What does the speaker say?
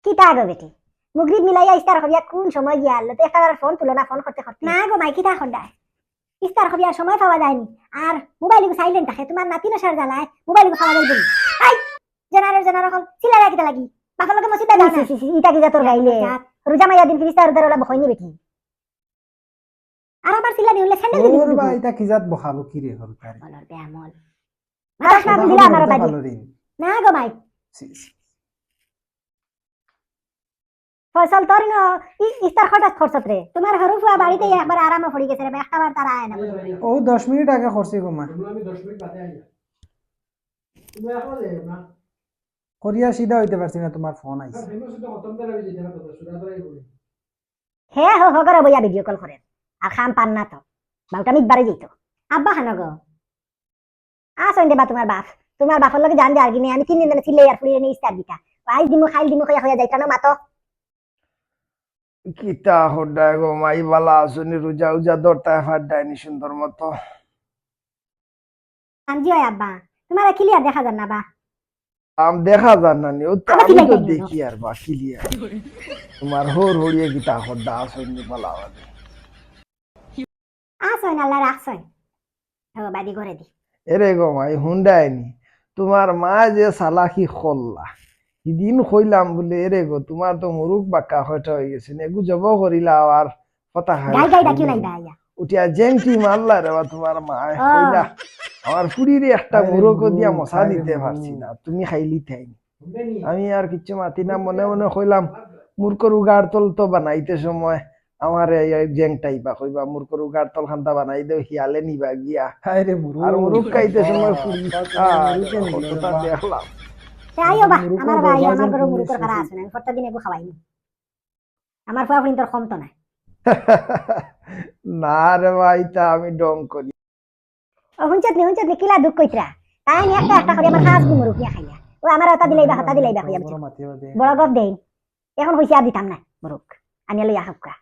কিতা গো বেটি মুগরিব মিলাইয়া ইস্তার হবিয়া কোন সময় গিয়া আনলো তো একটা ফোন তুলো না ফোন করতে করতে না গো মাই কিতা খন্ডায় ইস্তার হবিয়ার সময় পাওয়া যায়নি আর মোবাইল সাইলেন্ট থাকে তোমার নাতি নসার জ্বালায় মোবাইল খাওয়া যাইব আই জেনারেল হল সিলারা কিতা লাগি বাপা লগে মসজিদে যাও না ইটা কি যা তোর গাইলে রোজা মাইয়া দিন ফিরিস্তা রোজার ওলা বখইনি বেটি আর আমার সিলা নিউলে স্যান্ডেল দিবি ওর ভাই এটা কি জাত বখাবো কি রে হল তারে বলর বেআমল মাতাস না দিলা আমার বাড়ি না গো মাই ফসল তোর ন ইস্তার খটাস খরচত রে তোমার হরুফা বাড়িতে একবার আরামে পড়ি গেছে রে একবার তারা আয় না ও 10 মিনিট আগে খরচে গো মা আমি 10 মিনিট বাদে আইয়া তুমি এখন যাও না করিয়া সিধা হইতে পারছি না তোমার ফোন আইছে ফেমাস তো খতম করে আমি যেতে কথা সুরা ধরে বলি হে হো হো করে বইয়া ভিডিও কল করে আর খাম পান না তো বাউটা মিটবারে যেত আব্বা হানো গো আসন দেবা তোমার বাপের লগে জান দে আর গিনে আমি 3 দিন ধরে ছিলে আর ফুলিয়ে নি ইস্তার দিতা আই দিমু খাইল দিমু হইয়া যাইতা না মাতো কিতা হডায় গো মাই বালা আসনি রোজা উজা দরতা ফাডায়নি সুন্দর মতো আনজি হয় আব্বা তোমার ক্লিয়ার দেখা যান না বা আম দেখা যান না নি ও তো আমার আমি তো ক্লিয়ার দেখি আর বা ক্লিয়ার তোমার হোর হড়িয়ে কিতা হডা আসনি বালা বাদে আসন আল্লাহ রাখছয় ও বাদি করে দি এরে গো মাই হুন্ডায়নি তোমার মা যে সালাকি খল্লা দিন কইলাম বলে এরে গো তোমার তো মুরুখ বাক্কা হয়টা হয়ে গেছে এগু জব করিলা আর কথা গাই গাই ডাকিও নাই ভাইয়া উঠিয়া জেংটি মারলা রে বা তোমার মা কইলা আমার ফুড়িরে একটা মুরুখ দিয়া মশা দিতে পারছি না তুমি খাইলি তাই আমি আর কিছু মাতি না মনে মনে কইলাম মুরকর উগার তল তো বানাইতে সময় আমার জেংটাই বা কইবা মুরকর উগার তল খান্তা বানাই দেও হিয়ালে নিবা গিয়া হায় রে মুরু আর মুরুখ খাইতে সময় ফুড়ি কতটা দেখলাম আইও বা আমার ভাই আমার বড় মুরুকর খারা আছে না ফটটা দিন এগু খাওয়াইনি আমার ফুয়া ফুড়িন তোর কম তো না না রে ভাই তা আমি ডং করি ও হুনচতনি কিলা দুঃখ কইতরা তাই নি একটা করে আমার খাস মুরুক নিয়া খাইয়া ও আমার হতা দিলাইবা হইয়া বড় মাতি বাদে বড় গপ দেই এখন হইছে আর দিতাম না মুরুক আনিয়া লইয়া হাবকা